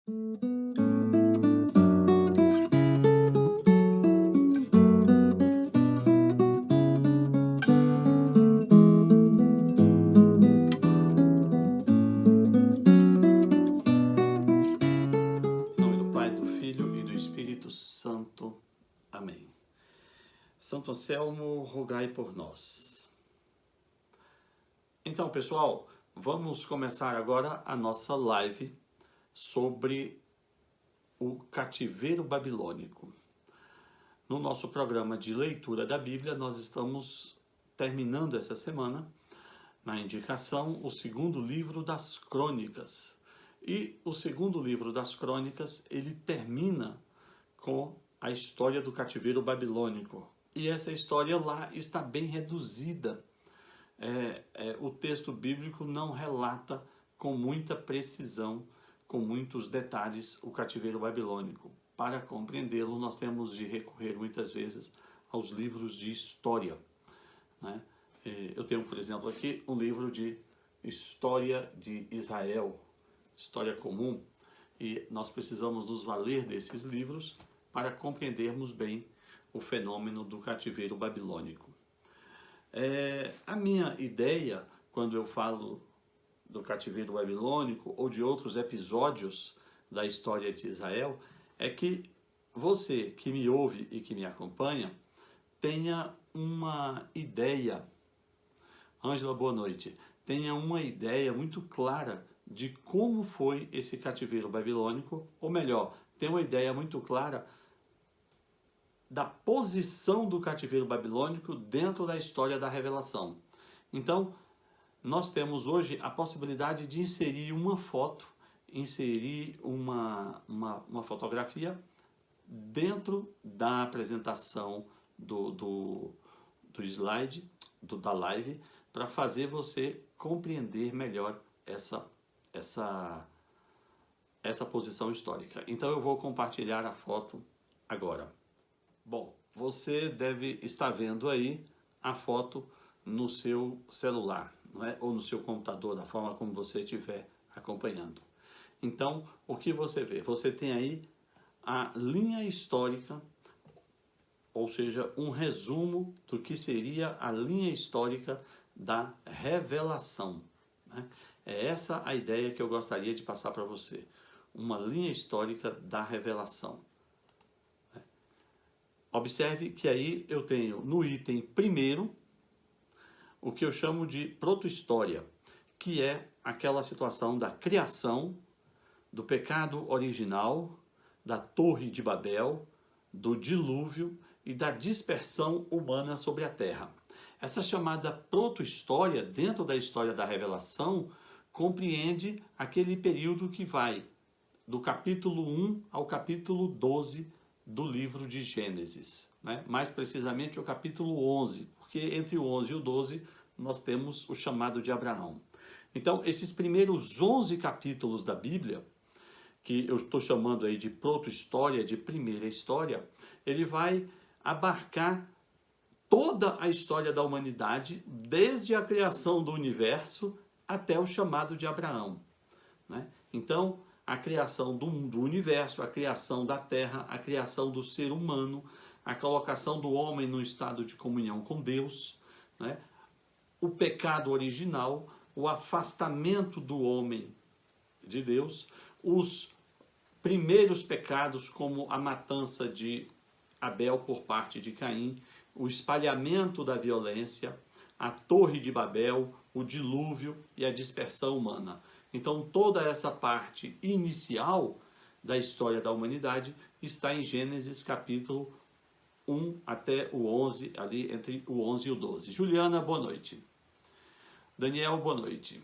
Em nome do Pai, do Filho e do Espírito Santo. Amém. Santo Anselmo, rogai por nós. Então, pessoal, vamos começar agora a nossa live sobre o cativeiro babilônico. No nosso programa de leitura da Bíblia, nós estamos terminando essa semana, na indicação, o segundo livro das Crônicas. E o segundo livro das Crônicas, ele termina com a história do cativeiro babilônico. E essa história lá está bem reduzida. O texto bíblico não relata com muita precisão, com muitos detalhes, o cativeiro babilônico. Para compreendê-lo, nós temos de recorrer muitas vezes aos livros de história, né? Eu tenho, por exemplo, aqui um livro de História de Israel, História Comum, e nós precisamos nos valer desses livros para compreendermos bem o fenômeno do cativeiro babilônico. A minha ideia, quando eu falo do cativeiro babilônico ou de outros episódios da história de Israel, é que você que me ouve e que me acompanha tenha uma ideia, Ângela, boa noite, tenha uma ideia muito clara de como foi esse cativeiro babilônico, ou melhor, tenha uma ideia muito clara da posição do cativeiro babilônico dentro da história da revelação. Então, nós temos hoje a possibilidade de inserir uma foto, inserir uma fotografia dentro da apresentação do slide, da live, para fazer você compreender melhor essa posição histórica. Então eu vou compartilhar a foto agora. Bom, você deve estar vendo aí a foto no seu celular, não é? Ou no seu computador, da forma como você estiver acompanhando. Então, o que você vê? Você tem aí a linha histórica, ou seja, um resumo do que seria a linha histórica da revelação, né? É essa a ideia que eu gostaria de passar para você. Uma linha histórica da revelação. Observe que aí eu tenho no item primeiro o que eu chamo de proto-história, que é aquela situação da criação, do pecado original, da Torre de Babel, do dilúvio e da dispersão humana sobre a terra. Essa chamada proto-história, dentro da história da revelação, compreende aquele período que vai do capítulo 1 ao capítulo 12 do livro de Gênesis, né? Mais precisamente o capítulo 11, porque entre o 11 e o 12 nós temos o chamado de Abraão. Então, esses primeiros 11 capítulos da Bíblia, que eu estou chamando aí de proto-história, de primeira história, ele vai abarcar toda a história da humanidade, desde a criação do universo até o chamado de Abraão, né? Então, a criação do universo, a criação da terra, a criação do ser humano, a colocação do homem no estado de comunhão com Deus, né? O pecado original, o afastamento do homem de Deus, os primeiros pecados como a matança de Abel por parte de Caim, o espalhamento da violência, a Torre de Babel, o dilúvio e a dispersão humana. Então, toda essa parte inicial da história da humanidade está em Gênesis capítulo 1 até o 11, ali entre o 11 e o 12. Juliana, boa noite. Daniel, boa noite.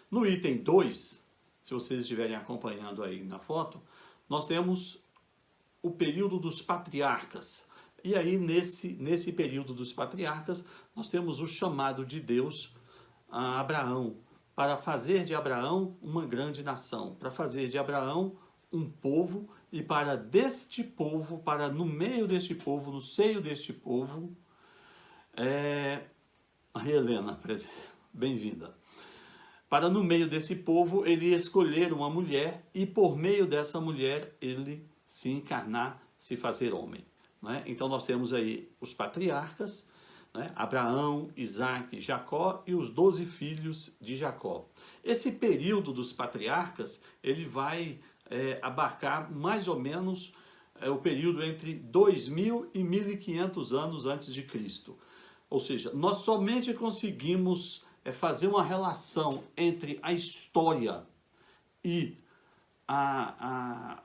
No item 2, se vocês estiverem acompanhando aí na foto, nós temos o período dos patriarcas. E aí, nesse período dos patriarcas, nós temos o chamado de Deus a Abraão, para fazer de Abraão uma grande nação, para fazer de Abraão um povo, e para deste povo, para no meio deste povo, no seio deste povo, Helena, bem-vinda. para no meio desse povo ele escolher uma mulher e por meio dessa mulher ele se encarnar, se fazer homem. Né? Então nós temos aí os patriarcas, né? Abraão, Isaac, Jacó e os 12 filhos de Jacó. Esse período dos patriarcas ele vai abarcar mais ou menos o período entre 2000 e 1500 anos antes de Cristo. Ou seja, nós somente conseguimos fazer uma relação entre a história e a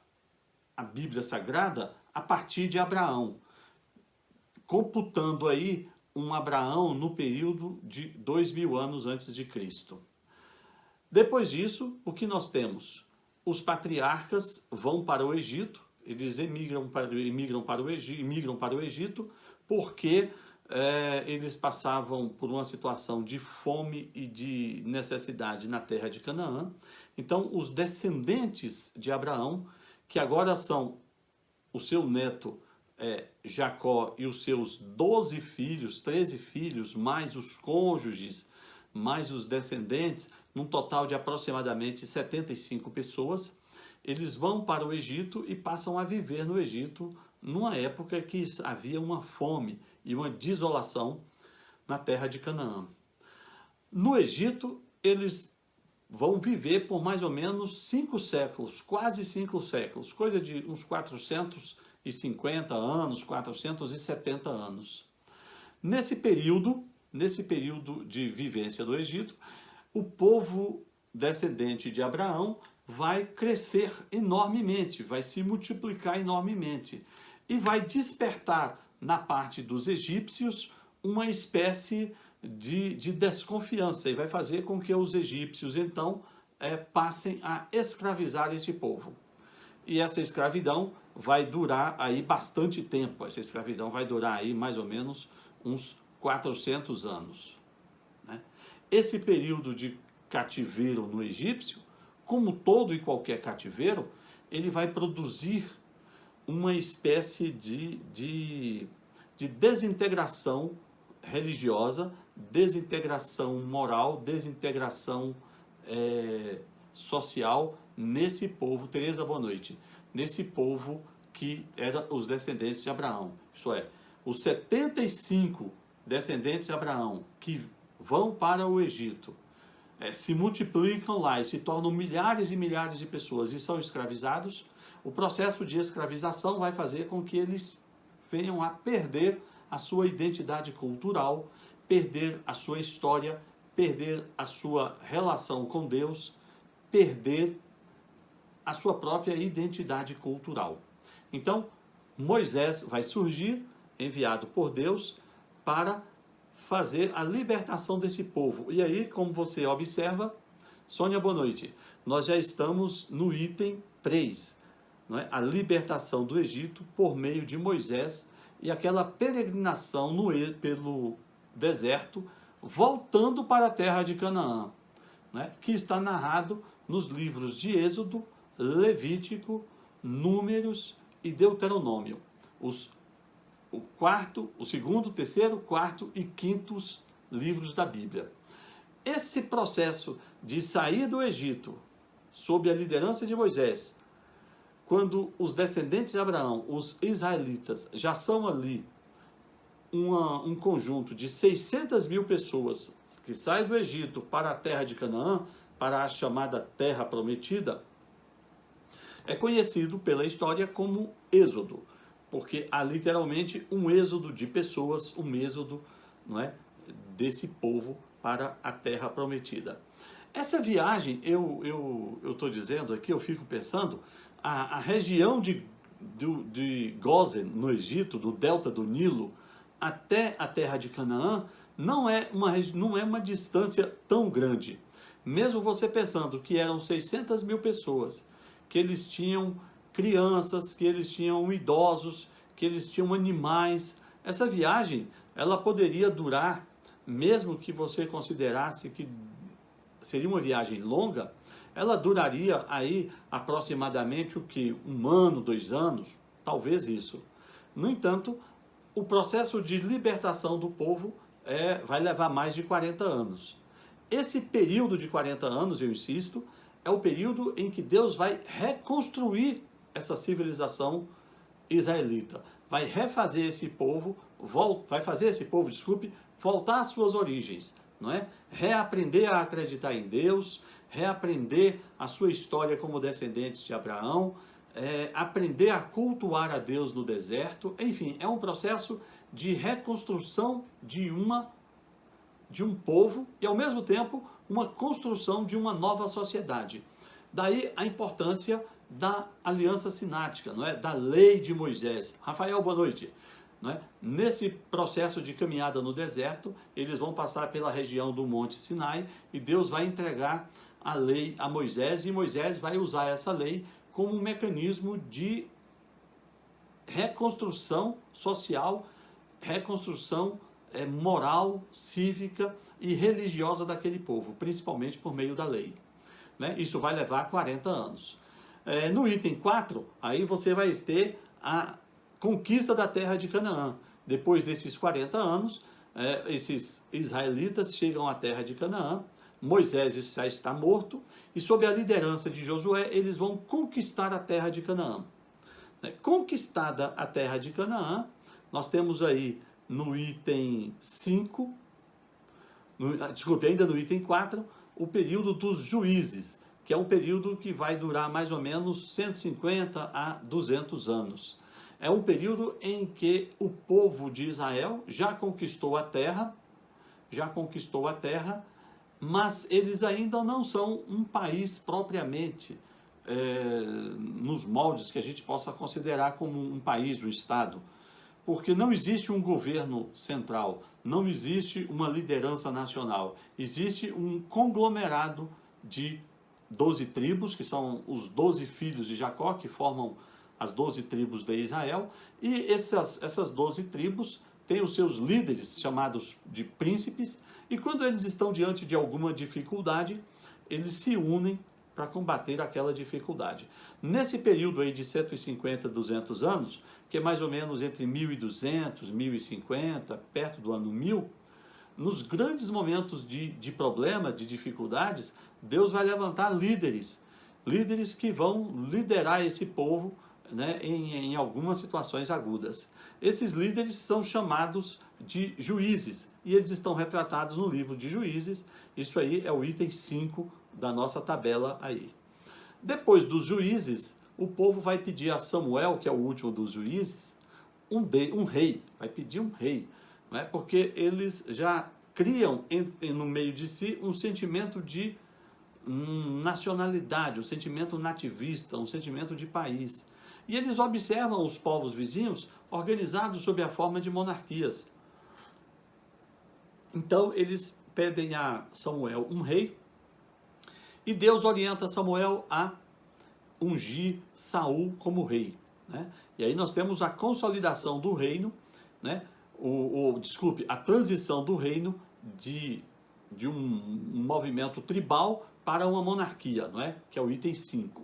Bíblia Sagrada a partir de Abraão, computando aí um Abraão no período de 2000 anos antes de Cristo. Depois disso, o que nós temos? Os patriarcas vão para o Egito, eles migram para o Egito porque eles passavam por uma situação de fome e de necessidade na terra de Canaã. Então, os descendentes de Abraão, que agora são o seu neto Jacó e os seus 12 filhos, 13 filhos, mais os cônjuges, mais os descendentes, num total de aproximadamente 75 pessoas, eles vão para o Egito e passam a viver no Egito numa época que havia uma fome e uma desolação na terra de Canaã. No Egito, eles vão viver por mais ou menos 5 séculos, quase 5 séculos, coisa de uns 450 anos, 470 anos. Nesse período de vivência do Egito, o povo descendente de Abraão vai crescer enormemente, vai se multiplicar enormemente e vai despertar na parte dos egípcios uma espécie de desconfiança e vai fazer com que os egípcios então passem a escravizar esse povo. E essa escravidão vai durar aí bastante tempo, essa escravidão vai durar aí mais ou menos uns 400 anos. Né? Esse período de cativeiro no egípcio, como todo e qualquer cativeiro, ele vai produzir uma espécie de desintegração religiosa, desintegração moral, desintegração social nesse povo, Teresa, boa noite, nesse povo que era os descendentes de Abraão. Isto é, os 75 descendentes de Abraão que vão para o Egito, se multiplicam lá e se tornam milhares e milhares de pessoas e são escravizados. O processo de escravização vai fazer com que eles venham a perder a sua identidade cultural, perder a sua história, perder a sua relação com Deus, perder a sua própria identidade cultural. Então, Moisés vai surgir, enviado por Deus, para fazer a libertação desse povo. E aí, como você observa, Sônia, boa noite, nós já estamos no item 3, não é? A libertação do Egito por meio de Moisés e aquela peregrinação pelo deserto, voltando para a terra de Canaã, né? Que está narrado nos livros de Êxodo, Levítico, Números e Deuteronômio. O segundo, terceiro, quarto e quintos livros da Bíblia. Esse processo de sair do Egito, sob a liderança de Moisés, quando os descendentes de Abraão, os israelitas, já são ali um conjunto de 600 mil pessoas que saem do Egito para a terra de Canaã, para a chamada Terra Prometida, é conhecido pela história como Êxodo, porque há literalmente um êxodo de pessoas, um êxodo, não é, desse povo para a Terra Prometida. Essa viagem, eu estou dizendo aqui, eu fico pensando, a região de Gósen, no Egito, do delta do Nilo, até a terra de Canaã, não é uma distância tão grande. Mesmo você pensando que eram 600 mil pessoas, que eles tinham crianças, que eles tinham idosos, que eles tinham animais, essa viagem, ela poderia durar, mesmo que você considerasse que seria uma viagem longa, ela duraria aí aproximadamente o que? 1 ano, 2 anos? Talvez isso. No entanto, o processo de libertação do povo vai levar mais de 40 anos. esse período de 40 anos, eu insisto, é o período em que Deus vai reconstruir essa civilização israelita. Vai refazer esse povo, vai fazer esse povo, desculpe, voltar às suas origens, não é? Reaprender a acreditar em Deus, reaprender a sua história como descendentes de Abraão, aprender a cultuar a Deus no deserto. Enfim, é um processo de reconstrução de um povo e, ao mesmo tempo, uma construção de uma nova sociedade. Daí a importância da aliança sinática, não é? Da lei de Moisés. Rafael, boa noite. Não é? Nesse processo de caminhada no deserto, eles vão passar pela região do Monte Sinai e Deus vai entregar a lei a Moisés, e Moisés vai usar essa lei como um mecanismo de reconstrução social, reconstrução moral, cívica e religiosa daquele povo, principalmente por meio da lei. Né? Isso vai levar 40 anos. No item 4, aí você vai ter a conquista da terra de Canaã. Depois desses 40 anos, esses israelitas chegam à terra de Canaã, Moisés já está morto, e sob a liderança de Josué, eles vão conquistar a terra de Canaã. Conquistada a terra de Canaã, nós temos aí no item 5, ainda no item 4, o período dos juízes, que é um período que vai durar mais ou menos 150 a 200 anos. É um período em que o povo de Israel já conquistou a terra, mas eles ainda não são um país propriamente, nos moldes que a gente possa considerar como um país, um Estado, porque não existe um governo central, não existe uma liderança nacional, existe um conglomerado de 12 tribos, que são os 12 filhos de Jacó, que formam as 12 tribos de Israel, e essas 12 tribos têm os seus líderes, chamados de príncipes, e quando eles estão diante de alguma dificuldade, eles se unem para combater aquela dificuldade. Nesse período aí de 150, 200 anos, que é mais ou menos entre 1200, 1050, perto do ano 1000, nos grandes momentos de problema, de dificuldades, Deus vai levantar líderes que vão liderar esse povo, né, em algumas situações agudas. Esses líderes são chamados de juízes, e eles estão retratados no livro de Juízes. Isso aí é o item 5 da nossa tabela aí. Depois dos juízes, o povo vai pedir a Samuel, que é o último dos juízes, um rei, vai pedir um rei, né, porque eles já criam no meio de si um sentimento de nacionalidade, um sentimento nativista, um sentimento de país. E eles observam os povos vizinhos organizados sob a forma de monarquias. Então eles pedem a Samuel um rei, e Deus orienta Samuel a ungir Saul como rei, né? E aí nós temos a consolidação do reino, né? A transição do reino de um movimento tribal para uma monarquia, não é? Que é o item 5.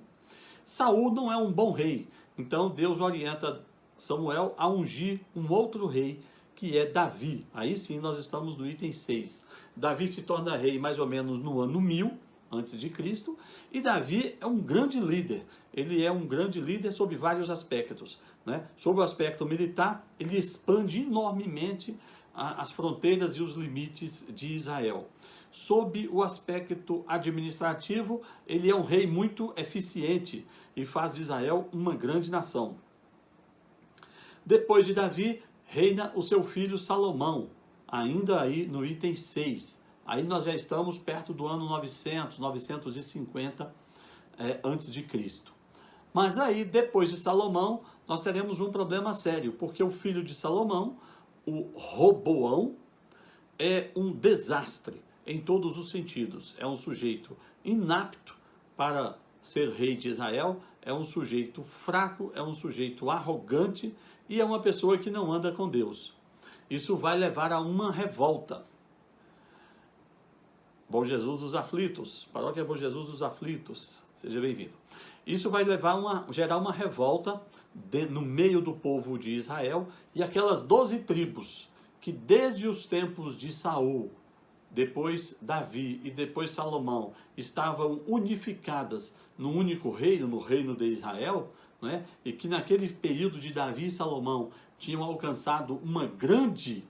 Saul não é um bom rei, então Deus orienta Samuel a ungir um outro rei, que é Davi. Aí sim nós estamos no item 6. Davi se torna rei mais ou menos no ano 1000 antes de Cristo, e Davi é um grande líder. Ele é um grande líder sob vários aspectos, né? Sob o aspecto militar, ele expande enormemente as fronteiras e os limites de Israel. Sob o aspecto administrativo, ele é um rei muito eficiente e faz de Israel uma grande nação. Depois de Davi, reina o seu filho Salomão, ainda aí no item 6. Aí nós já estamos perto do ano 900, 950 antes de Cristo. Mas aí, depois de Salomão, nós teremos um problema sério, porque o filho de Salomão, o Roboão, é um desastre em todos os sentidos. É um sujeito inapto para ser rei de Israel, é um sujeito fraco, é um sujeito arrogante e é uma pessoa que não anda com Deus. Isso vai levar a uma revolta. Bom Jesus dos Aflitos, Paróquia Bom Jesus dos Aflitos, seja bem-vindo. Isso vai gerar uma revolta no meio do povo de Israel, e aquelas 12 tribos que desde os tempos de Saul depois Davi e depois Salomão estavam unificadas num único reino, no reino de Israel, né? E que naquele período de Davi e Salomão tinham alcançado uma grande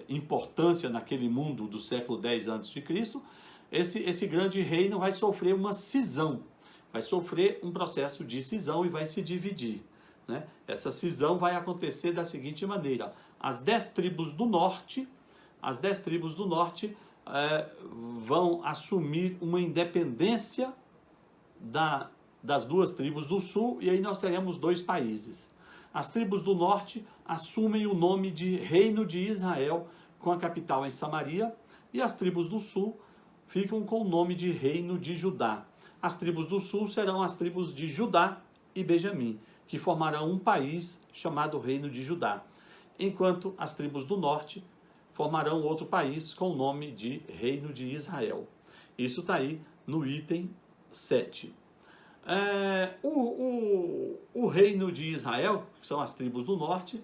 importância naquele mundo do século X a.C., esse grande reino vai sofrer uma cisão, vai sofrer um processo de cisão e vai se dividir, né? Essa cisão vai acontecer da seguinte maneira: as 10 tribos do norte, vão assumir uma independência das 2 tribos do sul, e aí nós teremos 2 países. As tribos do norte assumem o nome de Reino de Israel, com a capital em Samaria, e as tribos do sul ficam com o nome de Reino de Judá. As tribos do sul serão as tribos de Judá e Benjamim, que formarão um país chamado Reino de Judá, enquanto as tribos do norte formarão outro país com o nome de Reino de Israel. Isso está aí no item 7. O reino de Israel, que são as tribos do norte,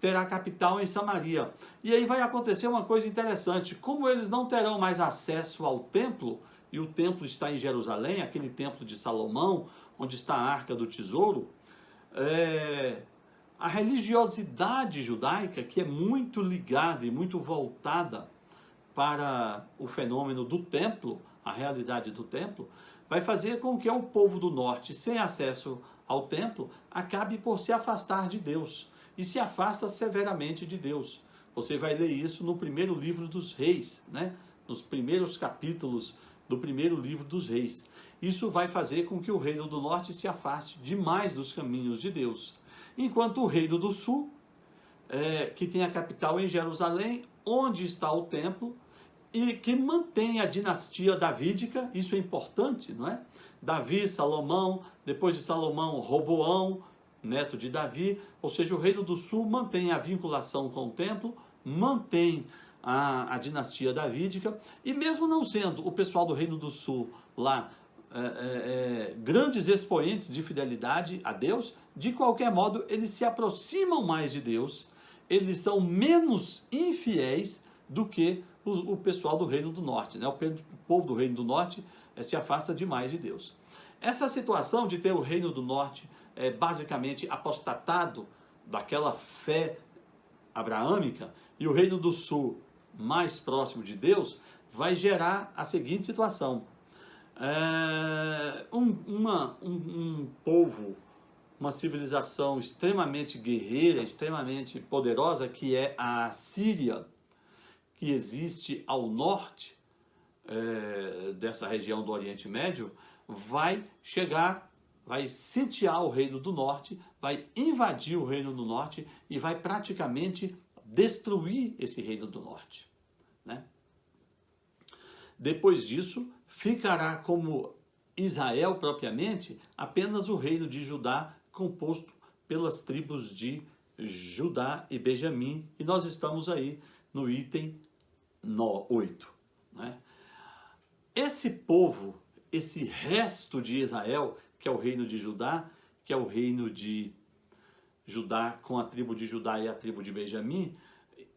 terá capital em Samaria. E aí vai acontecer uma coisa interessante: como eles não terão mais acesso ao templo, e o templo está em Jerusalém, aquele templo de Salomão, onde está a Arca do Tesouro, a religiosidade judaica, que é muito ligada e muito voltada para o fenômeno do templo, a realidade do templo, vai fazer com que o povo do norte, sem acesso ao templo, acabe por se afastar de Deus, e se afasta severamente de Deus. Você vai ler isso no primeiro livro dos Reis, né? Nos primeiros capítulos do primeiro livro dos Reis. Isso vai fazer com que o reino do norte se afaste demais dos caminhos de Deus, enquanto o reino do sul, que tem a capital em Jerusalém, onde está o templo, e que mantém a dinastia davídica. Isso é importante, não é? Davi, Salomão, depois de Salomão, Roboão, neto de Davi, ou seja, o reino do sul mantém a vinculação com o templo, mantém a dinastia davídica, e mesmo não sendo o pessoal do reino do sul lá grandes expoentes de fidelidade a Deus, de qualquer modo eles se aproximam mais de Deus, eles são menos infiéis do que o pessoal do Reino do Norte, né? O povo do Reino do Norte se afasta demais de Deus. Essa situação de ter o Reino do Norte basicamente apostatado daquela fé abraâmica, e o Reino do Sul mais próximo de Deus, vai gerar a seguinte situação: um povo, uma civilização extremamente guerreira, extremamente poderosa, que é a Síria, que existe ao norte dessa região do Oriente Médio, vai chegar, vai sitiar o Reino do Norte, vai invadir o Reino do Norte e vai praticamente destruir esse Reino do Norte, né? Depois disso, ficará como Israel propriamente apenas o reino de Judá, composto pelas tribos de Judá e Benjamim, e nós estamos aí no item 8, né? Esse povo, esse resto de Israel, que é o reino de Judá, que é o reino de Judá com a tribo de Judá e a tribo de Benjamim,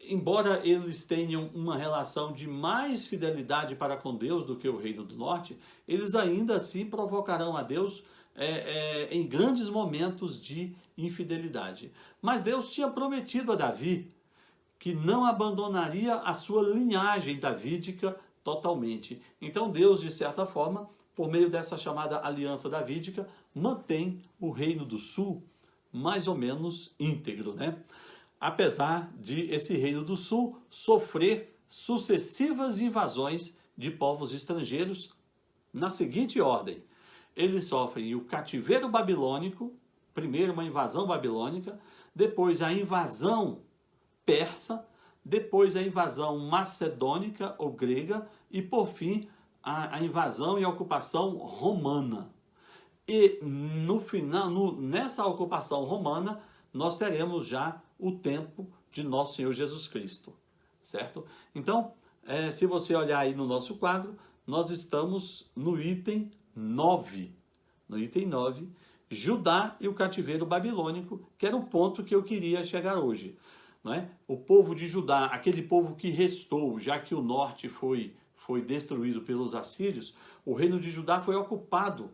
embora eles tenham uma relação de mais fidelidade para com Deus do que o reino do norte, eles ainda assim provocarão a Deus em grandes momentos de infidelidade. Mas Deus tinha prometido a Davi que não abandonaria a sua linhagem davídica totalmente. Então Deus, de certa forma, por meio dessa chamada aliança davídica, mantém o reino do sul mais ou menos íntegro, né? Apesar de esse reino do sul sofrer sucessivas invasões de povos estrangeiros na seguinte ordem: eles sofrem o cativeiro babilônico, primeiro uma invasão babilônica, depois a invasão persa, depois a invasão macedônica ou grega e, por fim, a invasão e a ocupação romana. E no final, nessa ocupação romana, nós teremos já o tempo de nosso Senhor Jesus Cristo, certo? Então, se você olhar aí no nosso quadro, nós estamos no item 9. No item 9, Judá e o cativeiro babilônico, que era o ponto que eu queria chegar hoje. não é? O povo de Judá, aquele povo que restou, já que o norte foi destruído pelos assírios, o reino de Judá foi ocupado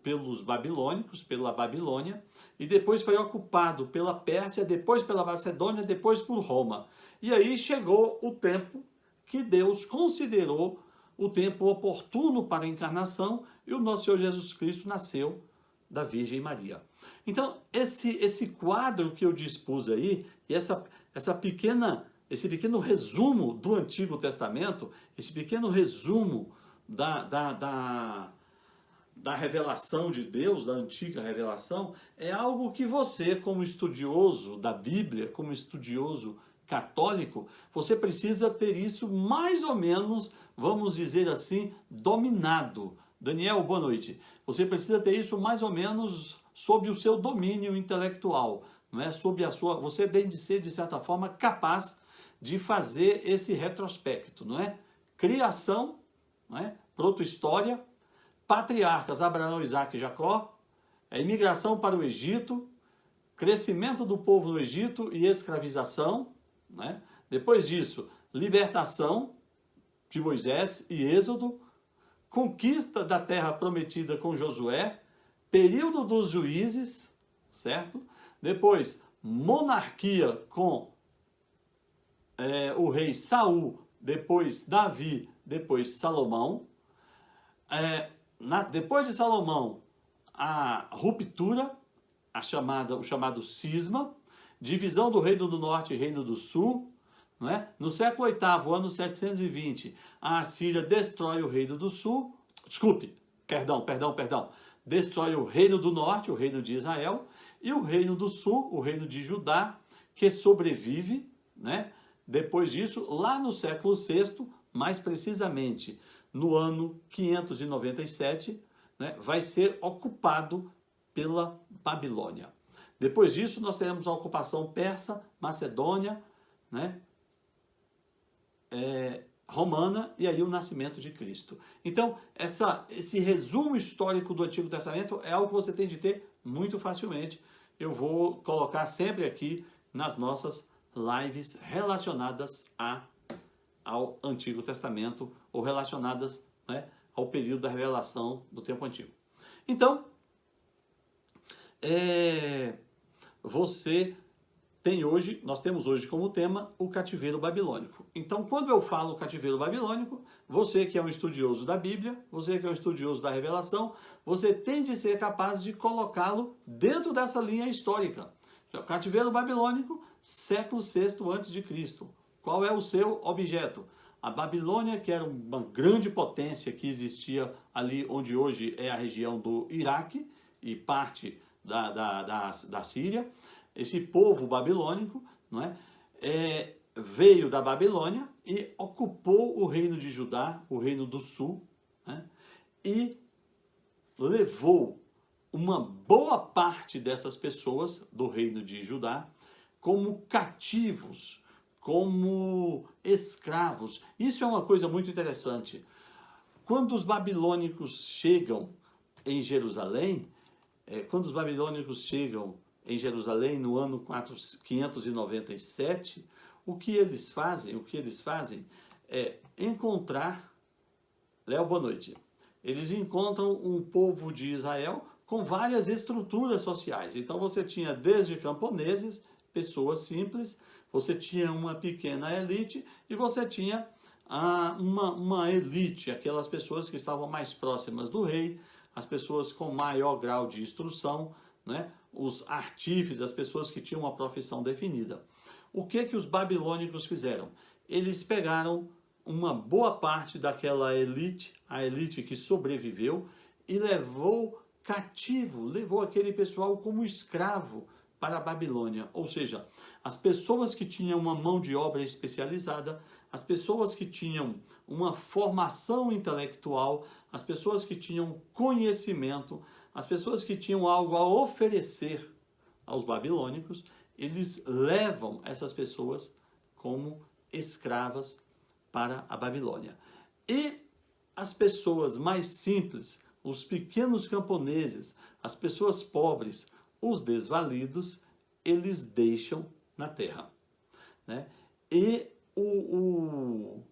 pelos babilônicos, pela Babilônia, e depois foi ocupado pela Pérsia, depois pela Macedônia, depois por Roma. E aí chegou o tempo que Deus considerou o tempo oportuno para a encarnação, e o nosso Senhor Jesus Cristo nasceu da Virgem Maria. Então, esse quadro que eu dispus aí, e esse pequeno resumo do Antigo Testamento, esse pequeno resumo da revelação de Deus, da antiga revelação, é algo que você, como estudioso da Bíblia, como estudioso católico, você precisa ter isso mais ou menos, vamos dizer assim, dominado. Daniel, boa noite. Você precisa ter isso mais ou menos sob o seu domínio intelectual, não é? Sob a sua, você tem de ser, de certa forma, capaz de fazer esse retrospecto, não é? Criação, não é? Proto-história, patriarcas Abraão, Isaac e Jacó, a imigração para o Egito, crescimento do povo no Egito e escravização, né? Depois disso, libertação de Moisés e Êxodo, conquista da terra prometida com Josué, período dos juízes, certo? Depois, monarquia com o rei Saul, depois Davi, depois Salomão. Depois de Salomão, a ruptura, o chamado cisma, divisão do Reino do Norte e Reino do Sul. Não é? No século VIII, ano 720, a Assíria destrói o Reino do Sul, destrói o Reino do Norte, o Reino de Israel, e o Reino do Sul, o Reino de Judá, que sobrevive, né? Depois disso, lá no século VI, mais precisamente no ano 597, né, vai ser ocupado pela Babilônia. Depois disso, nós teremos a ocupação persa, macedônia, né, romana, e aí o nascimento de Cristo. Então, esse resumo histórico do Antigo Testamento é algo que você tem de ter muito facilmente. Eu vou colocar sempre aqui nas nossas lives relacionadas ao Antigo Testamento, ou relacionadas, né, ao período da revelação do tempo antigo. Então, nós temos hoje como tema o cativeiro babilônico. Então, quando eu falo cativeiro babilônico, você que é um estudioso da Bíblia, você que é um estudioso da revelação, você tem de ser capaz de colocá-lo dentro dessa linha histórica. O cativeiro babilônico, século VI a.C. Qual é o seu objeto? A Babilônia, que era uma grande potência que existia ali onde hoje é a região do Iraque e parte da Síria. Esse povo babilônico, não é, veio da Babilônia e ocupou o reino de Judá, o reino do sul, né, e levou uma boa parte dessas pessoas do reino de Judá como cativos, como escravos. Isso é uma coisa muito interessante. Quando os babilônicos chegam em Jerusalém, no ano 597, o que eles fazem é encontrar, Léo, boa noite, eles encontram um povo de Israel com várias estruturas sociais. Então você tinha desde camponeses, pessoas simples, você tinha uma pequena elite e você tinha uma elite, aquelas pessoas que estavam mais próximas do rei, as pessoas com maior grau de instrução, né? Os artífices, as pessoas que tinham uma profissão definida. O que os babilônicos fizeram? Eles pegaram uma boa parte daquela elite, a elite que sobreviveu, e levou aquele pessoal como escravo para a Babilônia. Ou seja, as pessoas que tinham uma mão de obra especializada, as pessoas que tinham uma formação intelectual, as pessoas que tinham conhecimento, as pessoas que tinham algo a oferecer aos babilônicos, eles levam essas pessoas como escravas para a Babilônia. E as pessoas mais simples, os pequenos camponeses, as pessoas pobres, os desvalidos, eles deixam na terra, né? E o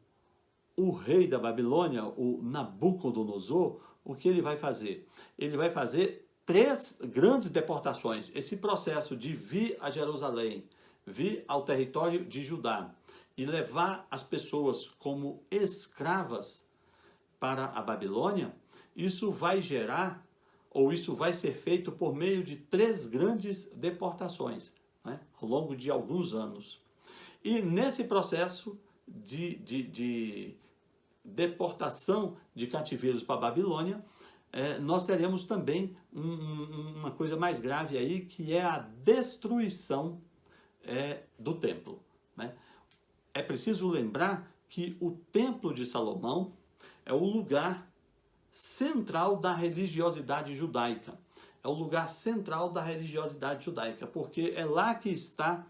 rei da Babilônia, o Nabucodonosor, o que ele vai fazer? Ele vai fazer 3 grandes deportações. Esse processo de vir a Jerusalém, vir ao território de Judá e levar as pessoas como escravas para a Babilônia, isso vai gerar, ou isso vai ser feito por meio de 3 grandes deportações, né, ao longo de alguns anos. E nesse processo de deportação de cativeiros para a Babilônia, nós teremos também uma coisa mais grave aí, que é a destruição do templo, né? É preciso lembrar que o Templo de Salomão é o lugar central da religiosidade judaica. É o lugar central da religiosidade judaica, porque é lá que está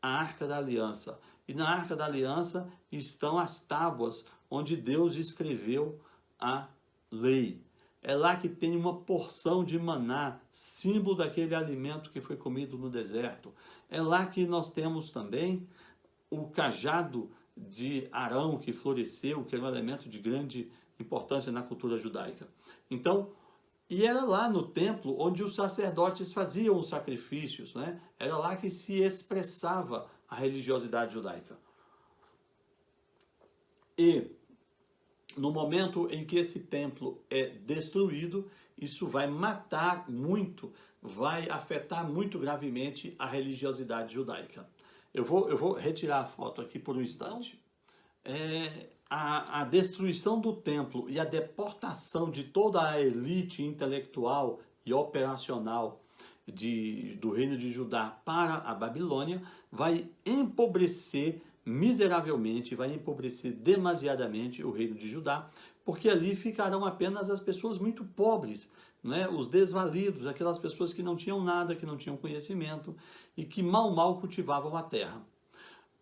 a Arca da Aliança. E na Arca da Aliança estão as tábuas onde Deus escreveu a lei. É lá que tem uma porção de maná, símbolo daquele alimento que foi comido no deserto. É lá que nós temos também o cajado de Arão que floresceu, que era um elemento de grande importância na cultura judaica. Então, e era lá no templo onde os sacerdotes faziam os sacrifícios, né? Era lá que se expressava a religiosidade judaica. E no momento em que esse templo é destruído, isso vai matar muito, vai afetar muito gravemente a religiosidade judaica. Eu vou retirar a foto aqui por um instante. A destruição do templo e a deportação de toda a elite intelectual e operacional do reino de Judá para a Babilônia vai empobrecer miseravelmente, vai empobrecer demasiadamente o reino de Judá, porque ali ficarão apenas as pessoas muito pobres, né? Os desvalidos, aquelas pessoas que não tinham nada, que não tinham conhecimento e que mal cultivavam a terra.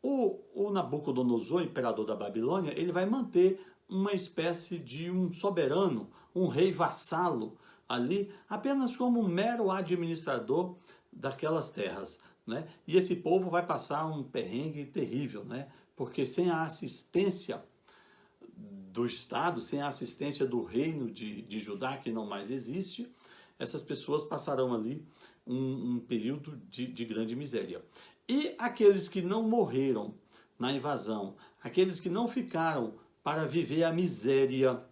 O Nabucodonosor, imperador da Babilônia, ele vai manter uma espécie de um soberano, um rei vassalo ali, apenas como um mero administrador daquelas terras, né? E esse povo vai passar um perrengue terrível, né? Porque sem a assistência do Estado, sem a assistência do reino de Judá, que não mais existe, essas pessoas passarão ali um período de grande miséria. E aqueles que não morreram na invasão, aqueles que não ficaram para viver a miséria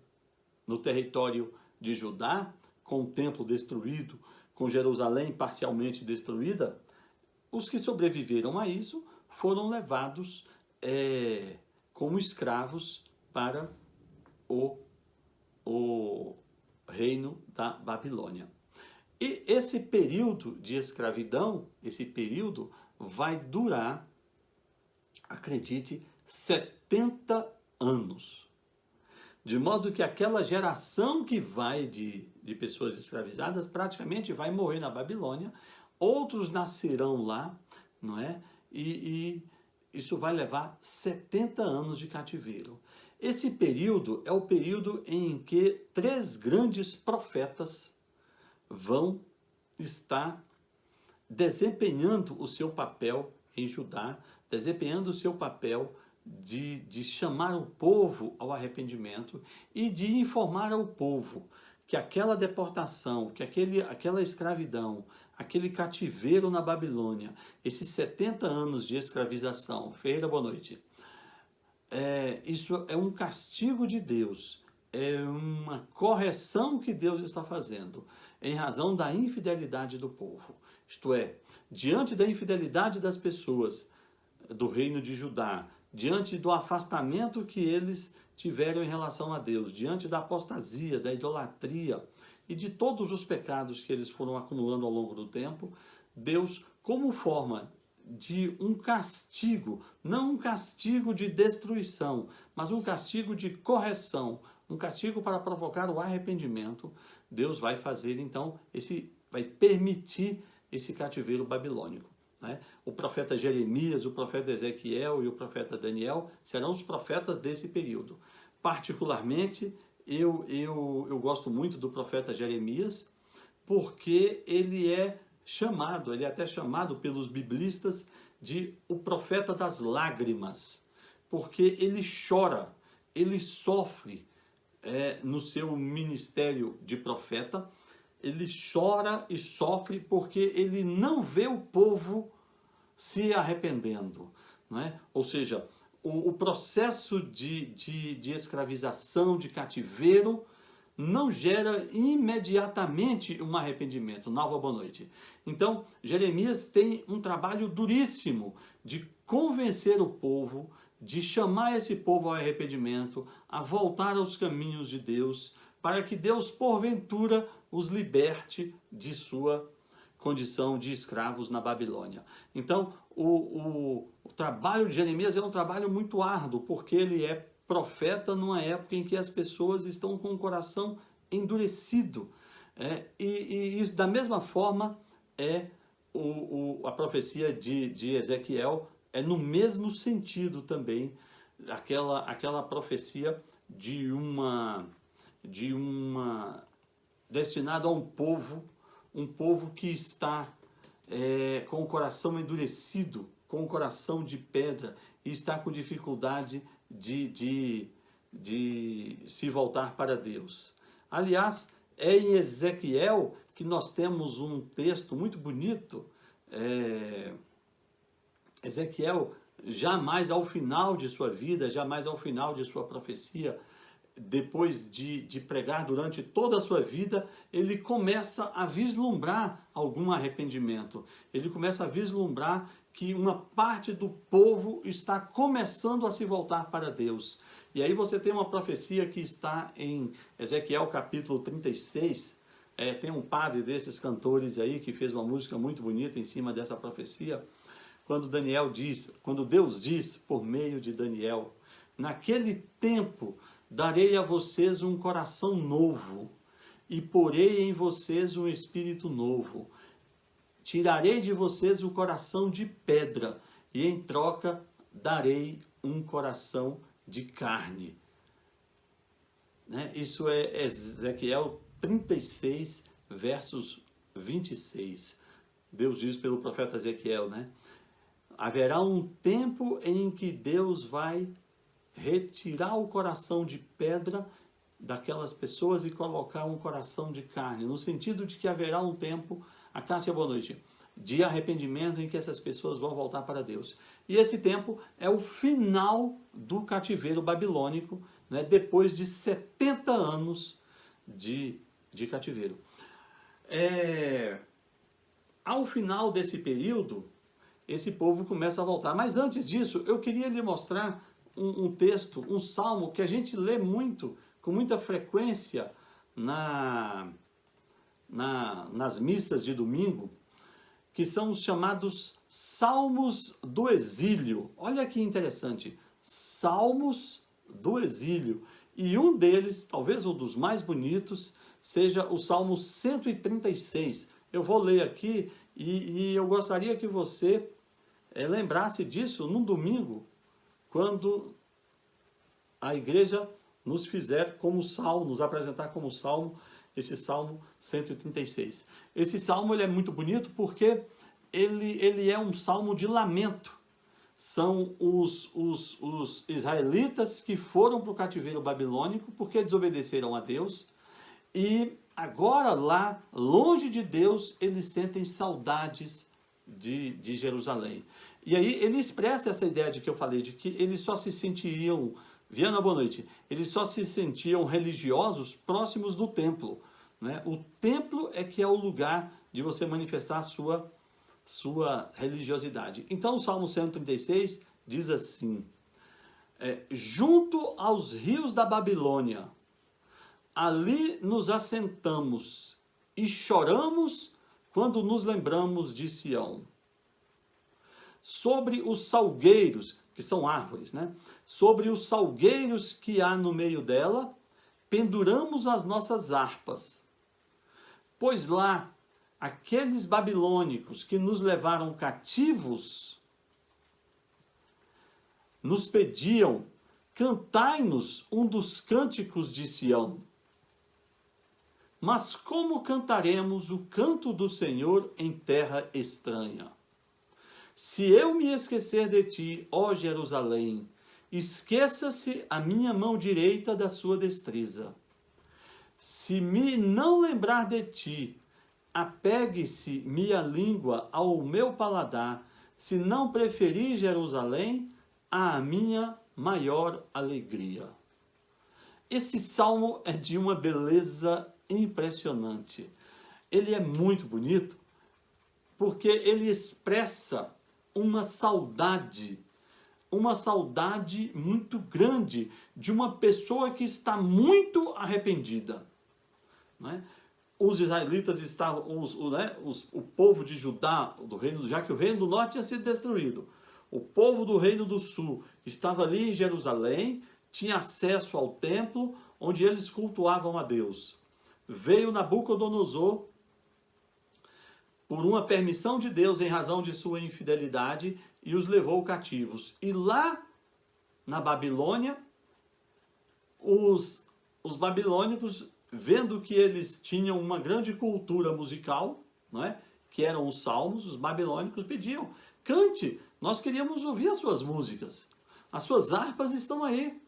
no território de Judá, com o templo destruído, com Jerusalém parcialmente destruída, os que sobreviveram a isso foram levados como escravos para o reino da Babilônia. E esse período de escravidão, esse período vai durar, acredite, 70 anos. De modo que aquela geração que vai de pessoas escravizadas praticamente vai morrer na Babilônia, outros nascerão lá, não é? E isso vai levar 70 anos de cativeiro. Esse período é o período em que 3 grandes profetas vão estar desempenhando o seu papel em Judá, desempenhando o seu papel de chamar o povo ao arrependimento e de informar ao povo que aquela deportação, que aquela escravidão, aquele cativeiro na Babilônia, esses 70 anos de escravização, Ferreira, boa noite, isso é um castigo de Deus, é uma correção que Deus está fazendo em razão da infidelidade do povo. Isto é, diante da infidelidade das pessoas do reino de Judá, diante do afastamento que eles tiveram em relação a Deus, diante da apostasia, da idolatria e de todos os pecados que eles foram acumulando ao longo do tempo, Deus, como forma de um castigo, não um castigo de destruição, mas um castigo de correção, um castigo para provocar o arrependimento, Deus vai fazer então, vai permitir esse cativeiro babilônico, né? O profeta Jeremias, o profeta Ezequiel e o profeta Daniel serão os profetas desse período. Particularmente, eu gosto muito do profeta Jeremias, porque ele é chamado, ele é até chamado pelos biblistas de o profeta das lágrimas, porque ele chora, ele sofre no seu ministério de profeta, ele chora e sofre porque ele não vê o povo se arrependendo, não é? Ou seja, o processo de escravização, de cativeiro, não gera imediatamente um arrependimento. Nova boa noite. Então, Jeremias tem um trabalho duríssimo de convencer o povo, de chamar esse povo ao arrependimento, a voltar aos caminhos de Deus, para que Deus, porventura, os liberte de sua condição de escravos na Babilônia. Então, o trabalho de Jeremias é um trabalho muito árduo, porque ele é profeta numa época em que as pessoas estão com o coração endurecido. E da mesma forma a profecia de Ezequiel é no mesmo sentido também, aquela profecia de uma destinada a um povo que está com o coração endurecido, com o coração de pedra, e está com dificuldade de se voltar para Deus. Aliás, é em Ezequiel que nós temos um texto muito bonito. Ezequiel, jamais ao final de sua vida, jamais ao final de sua profecia, depois de pregar durante toda a sua vida, ele começa a vislumbrar algum arrependimento. Ele começa a vislumbrar que uma parte do povo está começando a se voltar para Deus. E aí você tem uma profecia que está em Ezequiel capítulo 36. Tem um padre desses cantores aí que fez uma música muito bonita em cima dessa profecia. Quando Deus diz por meio de Daniel: naquele tempo darei a vocês um coração novo e porei em vocês um espírito novo. Tirarei de vocês o coração de pedra e em troca darei um coração de carne. Isso é Ezequiel 36, versos 26. Deus diz pelo profeta Ezequiel, haverá um tempo em que Deus vai retirar o coração de pedra daquelas pessoas e colocar um coração de carne, no sentido de que haverá um tempo, a Cássia, boa noite, de arrependimento em que essas pessoas vão voltar para Deus. E esse tempo é o final do cativeiro babilônico, depois de 70 anos de cativeiro. Ao final desse período, esse povo começa a voltar. Mas antes disso, eu queria lhe mostrar um texto, um salmo que a gente lê muito, com muita frequência nas missas de domingo, que são os chamados Salmos do Exílio. Olha que interessante, Salmos do Exílio. E um deles, talvez um dos mais bonitos, seja o Salmo 136. Eu vou ler aqui e eu gostaria que você lembrasse disso num domingo, quando a igreja nos fizer como salmo, nos apresentar como salmo, esse Salmo 136. Esse salmo ele é muito bonito porque ele é um salmo de lamento. São os israelitas que foram para o cativeiro babilônico porque desobedeceram a Deus, e agora lá, longe de Deus, eles sentem saudades de Jerusalém. E aí ele expressa essa ideia de que eu falei, de que eles só se sentiriam, Viana, boa noite, eles só se sentiam religiosos próximos do templo. O templo é que é o lugar de você manifestar a sua religiosidade. Então o Salmo 136 diz assim: junto aos rios da Babilônia, ali nos assentamos e choramos quando nos lembramos de Sião. Sobre os salgueiros, que são árvores, sobre os salgueiros que há no meio dela, penduramos as nossas harpas. Pois lá, aqueles babilônicos que nos levaram cativos, nos pediam: cantai-nos um dos cânticos de Sião. Mas como cantaremos o canto do Senhor em terra estranha? Se eu me esquecer de ti, ó Jerusalém, esqueça-se a minha mão direita da sua destreza. Se me não lembrar de ti, apegue-se minha língua ao meu paladar, se não preferir Jerusalém à minha maior alegria. Esse salmo é de uma beleza impressionante. Ele é muito bonito porque ele expressa uma saudade muito grande de uma pessoa que está muito arrependida. Né? Os israelitas estavam, o povo de Judá, do reino, já que o reino do norte tinha sido destruído, o povo do reino do sul estava ali em Jerusalém, tinha acesso ao templo onde eles cultuavam a Deus. Veio Nabucodonosor, por uma permissão de Deus em razão de sua infidelidade, e os levou cativos. E lá na Babilônia, os babilônicos, vendo que eles tinham uma grande cultura musical, não é? Que eram os salmos, os babilônicos pediam: cante, nós queríamos ouvir as suas músicas, as suas harpas estão aí,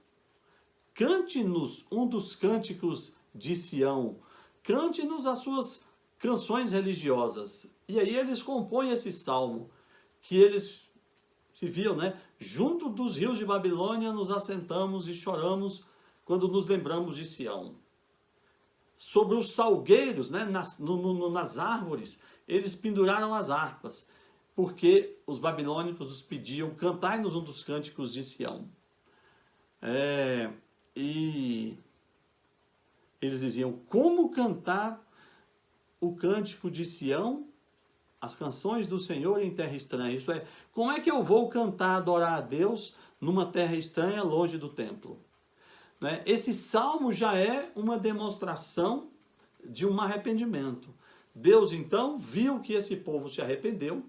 cante-nos um dos cânticos de Sião, cante-nos as suas canções religiosas. E aí eles compõem esse salmo, que eles se viam, né? Junto dos rios de Babilônia nos assentamos e choramos quando nos lembramos de Sião. Sobre os salgueiros, né? nas árvores, eles penduraram as harpas, porque os babilônicos nos pediam: cantai-nos um dos cânticos de Sião. E eles diziam: como cantar o cântico de Sião, as canções do Senhor em terra estranha? Isto é, como é que eu vou cantar, adorar a Deus numa terra estranha, longe do templo? Né? Esse salmo já é uma demonstração de um arrependimento. Deus então viu que esse povo se arrependeu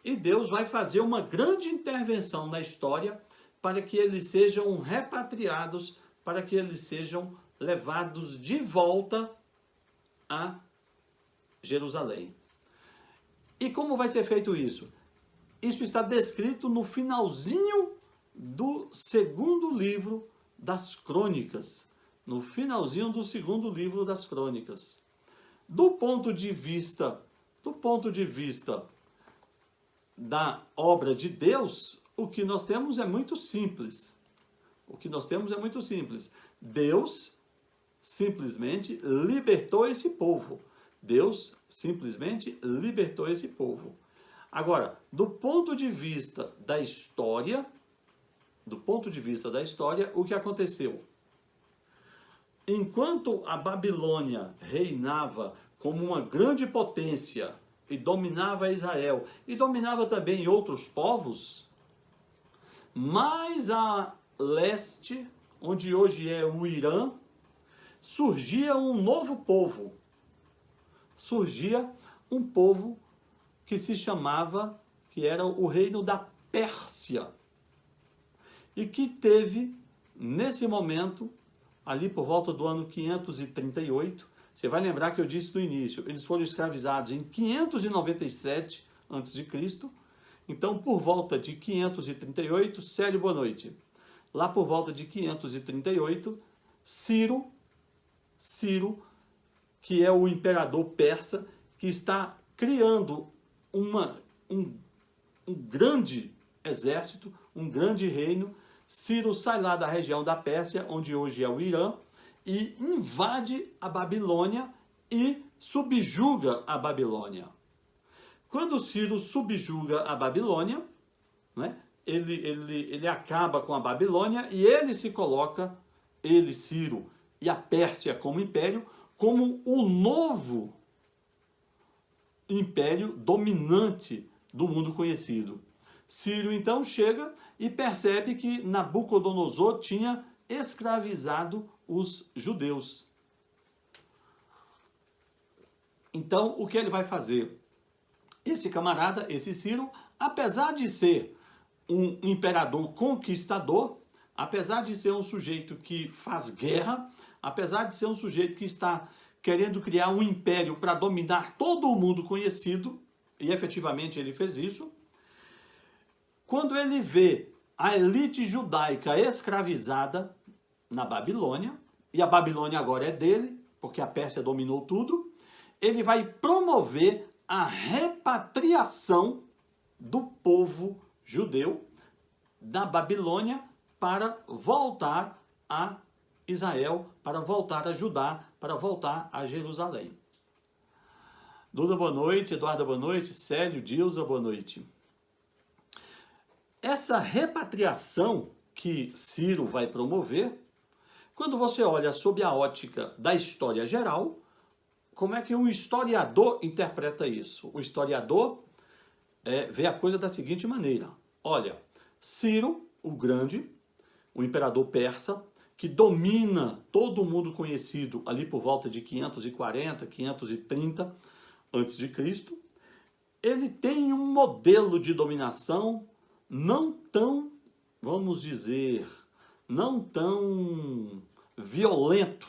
e Deus vai fazer uma grande intervenção na história para que eles sejam repatriados, para que eles sejam levados de volta a Jerusalém. E como vai ser feito isso? Isso está descrito no finalzinho do segundo livro das Crônicas. No finalzinho do segundo livro das Crônicas. Do ponto de vista da obra de Deus, o que nós temos é muito simples. Deus simplesmente libertou esse povo. Agora, do ponto de vista da história, o que aconteceu? Enquanto a Babilônia reinava como uma grande potência e dominava Israel, e dominava também outros povos, mais a leste, onde hoje é o Irã, surgia um novo povo. Surgia um povo que se chamava, que era o reino da Pérsia. E que teve, nesse momento, ali por volta do ano 538, você vai lembrar que eu disse no início, eles foram escravizados em 597 a.C., então por volta de 538, Célio, boa noite, lá por volta de 538, Ciro, que é o imperador persa, que está criando um grande exército, um grande reino. Ciro sai lá da região da Pérsia, onde hoje é o Irã, e invade a Babilônia e subjuga a Babilônia. Quando Ciro subjuga a Babilônia, né, ele acaba com a Babilônia e ele se coloca, Ciro, e a Pérsia como império, como o novo império dominante do mundo conhecido. Ciro então chega e percebe que Nabucodonosor tinha escravizado os judeus. Então, o que ele vai fazer? Esse camarada, esse Ciro, apesar de ser um imperador conquistador, apesar de ser um sujeito que faz guerra, apesar de ser um sujeito que está querendo criar um império para dominar todo o mundo conhecido, e efetivamente ele fez isso. Quando ele vê a elite judaica escravizada na Babilônia, e a Babilônia agora é dele, porque a Pérsia dominou tudo, ele vai promover a repatriação do povo judeu da Babilônia para voltar a Israel, para voltar a Judá, para voltar a Jerusalém. Duda, boa noite. Eduardo, boa noite. Célio, Dilza, boa noite. Essa repatriação que Ciro vai promover, quando você olha sob a ótica da história geral, como é que um historiador interpreta isso? O historiador vê a coisa da seguinte maneira. Olha, Ciro, o Grande, o imperador persa, que domina todo o mundo conhecido ali por volta de 540, 530 a.C., ele tem um modelo de dominação não tão, vamos dizer, não tão violento,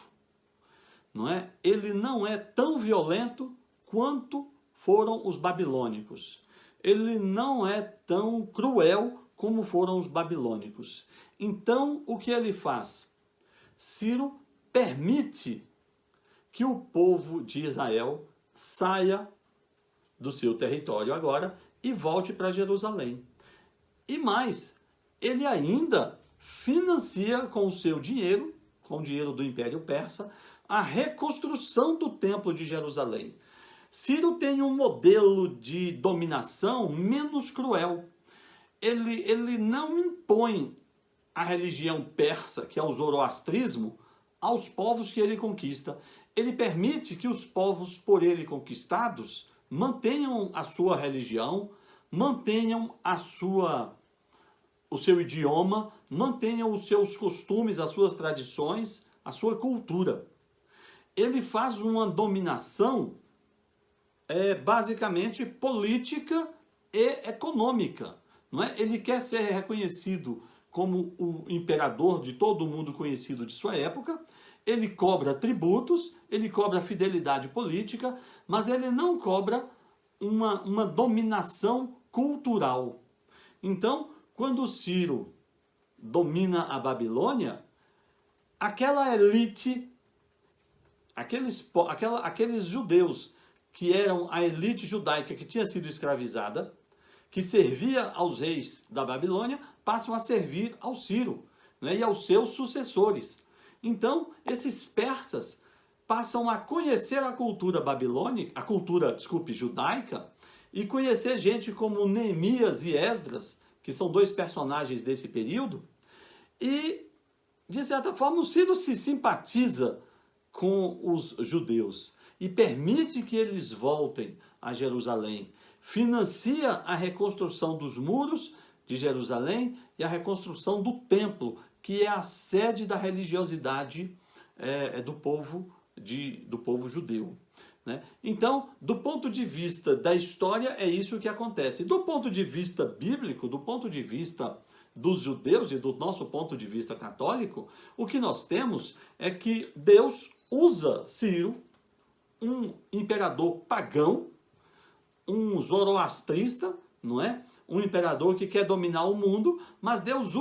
não é? Ele não é tão violento quanto foram os babilônicos. Ele não é tão cruel como foram os babilônicos. Então, o que ele faz? Ciro permite que o povo de Israel saia do seu território agora e volte para Jerusalém. E mais, ele ainda financia com o seu dinheiro, com o dinheiro do Império Persa, a reconstrução do Templo de Jerusalém. Ciro tem um modelo de dominação menos cruel. Ele não impõe a religião persa, que é o zoroastrismo, aos povos que ele conquista. Ele permite que os povos por ele conquistados mantenham a sua religião, mantenham o seu idioma, mantenham os seus costumes, as suas tradições, a sua cultura. Ele faz uma dominação basicamente política e econômica. Não é? Ele quer ser reconhecido como o imperador de todo o mundo conhecido de sua época, ele cobra tributos, ele cobra fidelidade política, mas ele não cobra uma dominação cultural. Então, quando Ciro domina a Babilônia, aquela elite, aqueles judeus que eram a elite judaica que tinha sido escravizada, que servia aos reis da Babilônia, passam a servir ao Ciro, né, e aos seus sucessores. Então, esses persas passam a conhecer a cultura babilônica, judaica, e conhecer gente como Neemias e Esdras, que são dois personagens desse período, e, de certa forma, o Ciro se simpatiza com os judeus e permite que eles voltem a Jerusalém, financia a reconstrução dos muros de Jerusalém e a reconstrução do templo, que é a sede da religiosidade do povo judeu. Né? Então, do ponto de vista da história, é isso que acontece. Do ponto de vista bíblico, do ponto de vista dos judeus e do nosso ponto de vista católico, o que nós temos é que Deus usa Ciro, um imperador pagão, um zoroastrista, não é? Um imperador que quer dominar o mundo, mas Deus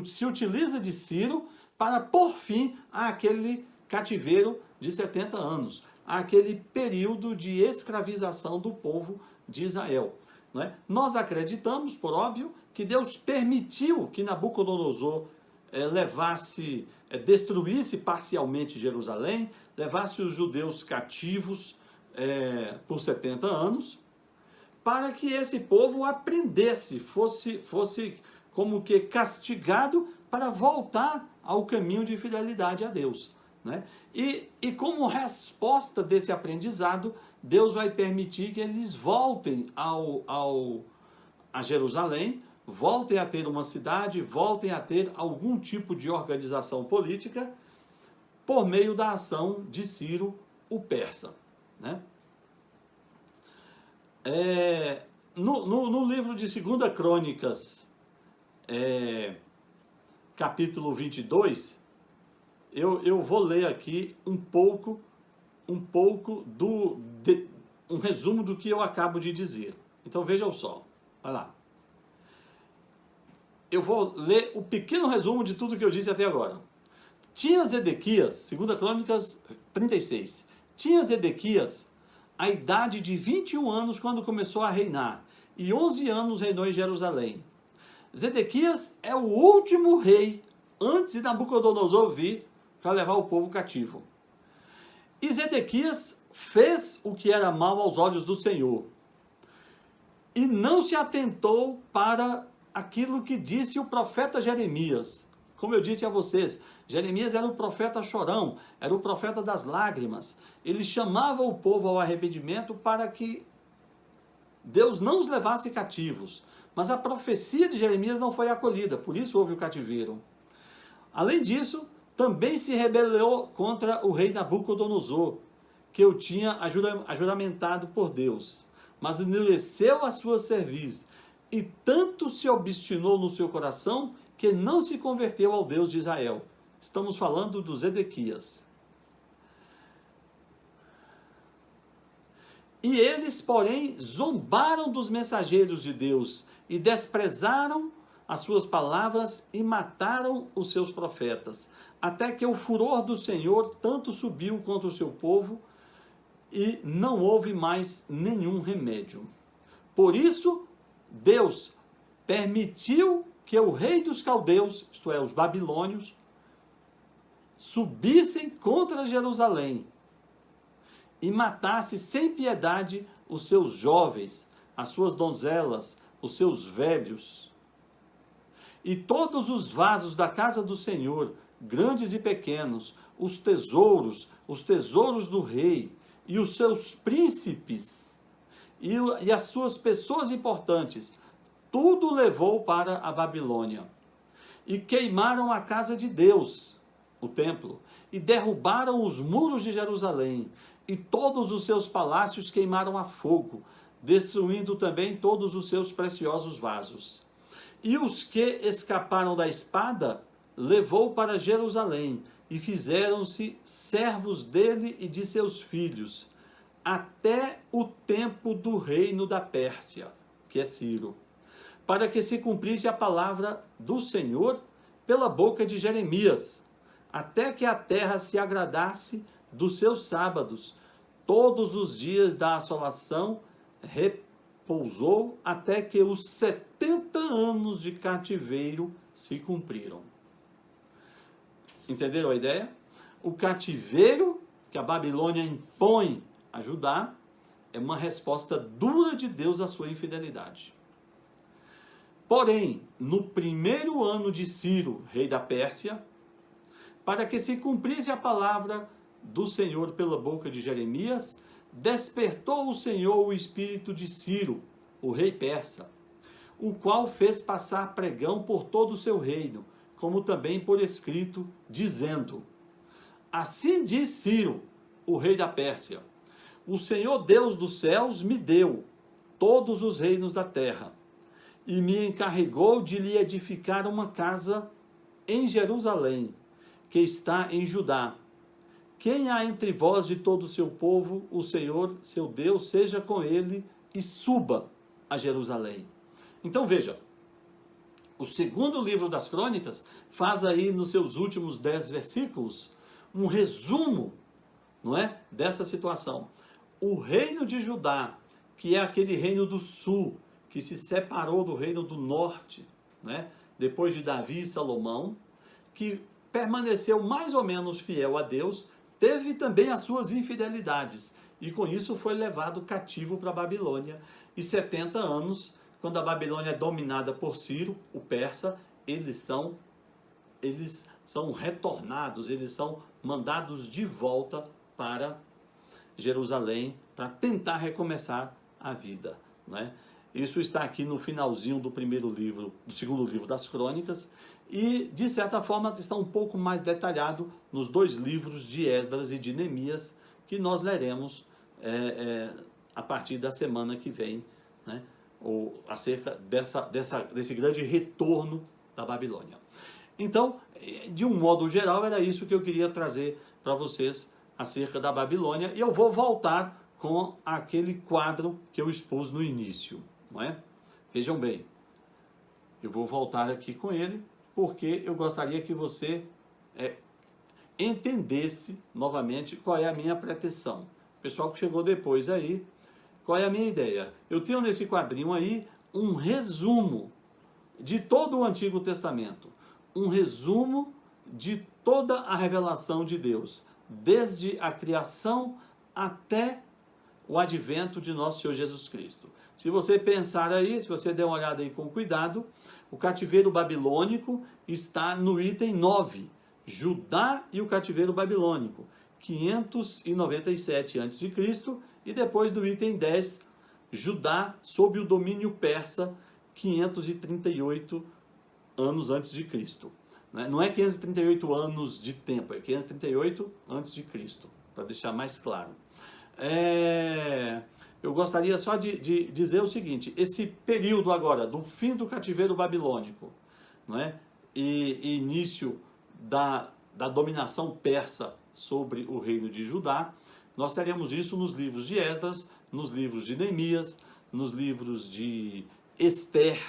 se utiliza de Ciro para pôr fim àquele cativeiro de 70 anos, àquele período de escravização do povo de Israel. Não é? Nós acreditamos, por óbvio, que Deus permitiu que Nabucodonosor destruísse parcialmente Jerusalém, levasse os judeus cativos por 70 anos, para que esse povo aprendesse, fosse como que castigado para voltar ao caminho de fidelidade a Deus. Né? E como resposta desse aprendizado, Deus vai permitir que eles voltem a Jerusalém, voltem a ter uma cidade, voltem a ter algum tipo de organização política por meio da ação de Ciro, o persa. Né? No livro de 2 Crônicas, capítulo 22, eu vou ler aqui um pouco um resumo do que eu acabo de dizer. Então vejam só, vai lá. Eu vou ler o pequeno resumo de tudo que eu disse até agora. Tinha Zedequias, 2 Crônicas 36, tinha Zedequias a idade de 21 anos quando começou a reinar, e 11 anos reinou em Jerusalém. Zedequias é o último rei antes de Nabucodonosor vir para levar o povo cativo. E Zedequias fez o que era mal aos olhos do Senhor, e não se atentou para aquilo que disse o profeta Jeremias. Como eu disse a vocês, Jeremias era o profeta chorão, era o profeta das lágrimas. Ele chamava o povo ao arrependimento para que Deus não os levasse cativos. Mas a profecia de Jeremias não foi acolhida, por isso houve o cativeiro. Além disso, também se rebelou contra o rei Nabucodonosor, que eu tinha ajuramentado por Deus, mas endureceu a sua cerviz, e tanto se obstinou no seu coração, que não se converteu ao Deus de Israel. Estamos falando do Zedequias. E eles, porém, zombaram dos mensageiros de Deus, e desprezaram as suas palavras, e mataram os seus profetas, até que o furor do Senhor tanto subiu contra o seu povo, e não houve mais nenhum remédio. Por isso, Deus permitiu que o rei dos caldeus, isto é, os babilônios, subissem contra Jerusalém e matasse sem piedade os seus jovens, as suas donzelas, os seus velhos. E todos os vasos da casa do Senhor, grandes e pequenos, os tesouros do rei, e os seus príncipes, e as suas pessoas importantes, tudo levou para a Babilônia. E queimaram a casa de Deus, o templo, e derrubaram os muros de Jerusalém, e todos os seus palácios queimaram a fogo, destruindo também todos os seus preciosos vasos. E os que escaparam da espada, levou para Jerusalém, e fizeram-se servos dele e de seus filhos, até o tempo do reino da Pérsia, que é Ciro, para que se cumprisse a palavra do Senhor pela boca de Jeremias, até que a terra se agradasse dos seus sábados. Todos os dias da assolação repousou, até que os 70 anos de cativeiro se cumpriram. Entenderam a ideia? O cativeiro que a Babilônia impõe a Judá é uma resposta dura de Deus à sua infidelidade. Porém, no primeiro ano de Ciro, rei da Pérsia, para que se cumprisse a palavra do Senhor pela boca de Jeremias, despertou o Senhor o espírito de Ciro, o rei persa, o qual fez passar pregão por todo o seu reino, como também por escrito, dizendo: assim diz Ciro, o rei da Pérsia: o Senhor Deus dos céus me deu todos os reinos da terra, e me encarregou de lhe edificar uma casa em Jerusalém, que está em Judá. Quem há entre vós de todo o seu povo, o Senhor, seu Deus, seja com ele e suba a Jerusalém. Então veja, o segundo livro das Crônicas faz aí nos seus últimos 10 versículos um resumo, não é, dessa situação. O reino de Judá, que é aquele reino do sul, que se separou do reino do norte, né, depois de Davi e Salomão, que permaneceu mais ou menos fiel a Deus, teve também as suas infidelidades, e com isso foi levado cativo para a Babilônia. E 70 anos, quando a Babilônia é dominada por Ciro, o persa, eles são retornados, eles são mandados de volta para Jerusalém, para tentar recomeçar a vida, né? Isso está aqui no finalzinho do segundo livro das Crônicas, e de certa forma está um pouco mais detalhado nos 2 livros de Esdras e de Neemias, que nós leremos a partir da semana que vem, né? Ou acerca desse grande retorno da Babilônia. Então, De um modo geral, era isso que eu queria trazer para vocês acerca da Babilônia. E eu vou voltar com aquele quadro que eu expus no início, não é? Vejam bem, eu vou voltar aqui com ele, porque eu gostaria que você entendesse novamente qual é a minha pretensão. O pessoal que chegou depois aí, qual é a minha ideia? Eu tenho nesse quadrinho aí um resumo de todo o Antigo Testamento, um resumo de toda a revelação de Deus, desde a criação até o advento de nosso Senhor Jesus Cristo. Se você pensar aí, se você der uma olhada aí com cuidado, o cativeiro babilônico está no item 9, Judá e o cativeiro babilônico, 597 a.C., e depois do item 10, Judá sob o domínio persa, 538 anos antes de Cristo. Não é 538 anos de tempo, é 538 antes de Cristo, para deixar mais claro. Eu gostaria só de dizer o seguinte: esse período agora, do fim do cativeiro babilônico, não é? E início da dominação persa sobre o reino de Judá, nós teremos isso nos livros de Esdras, nos livros de Neemias, nos livros de Esther,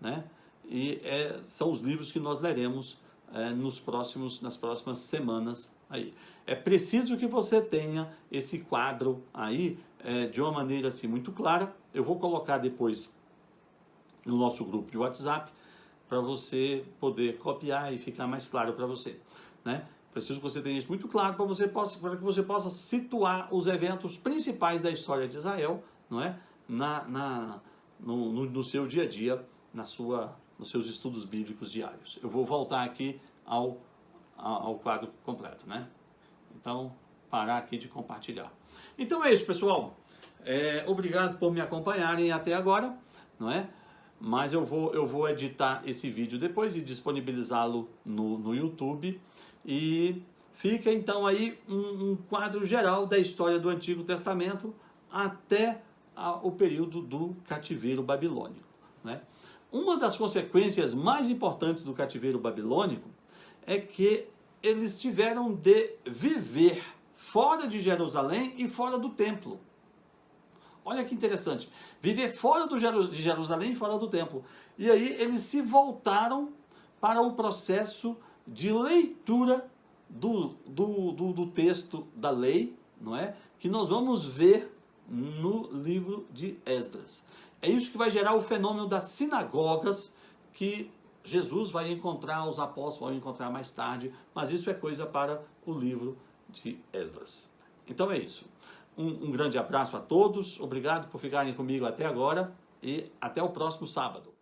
né? E são os livros que nós leremos nas próximas semanas aí. É preciso que você tenha esse quadro aí de uma maneira assim muito clara. Eu vou colocar depois no nosso grupo de WhatsApp para você poder copiar e ficar mais claro para você, né? Preciso que você tenha isso muito claro para que você possa situar os eventos principais da história de Israel, não é? No seu dia a dia, nos seus estudos bíblicos diários. Eu vou voltar aqui ao quadro completo, né? Então, parar aqui de compartilhar. Então é isso, pessoal. Obrigado por me acompanharem até agora, não é? Mas eu vou editar esse vídeo depois e disponibilizá-lo no YouTube. E fica então aí um quadro geral da história do Antigo Testamento até o período do cativeiro babilônico, né? Uma das consequências mais importantes do cativeiro babilônico é que eles tiveram de viver fora de Jerusalém e fora do templo. Olha que interessante, viver fora de Jerusalém e fora do templo. E aí eles se voltaram para o processo de leitura do texto da lei, não é? Que nós vamos ver no livro de Esdras. É isso que vai gerar o fenômeno das sinagogas que Jesus vai encontrar, os apóstolos vão encontrar mais tarde, mas isso é coisa para o livro de Esdras. Então é isso. Um grande abraço a todos, obrigado por ficarem comigo até agora e até o próximo sábado.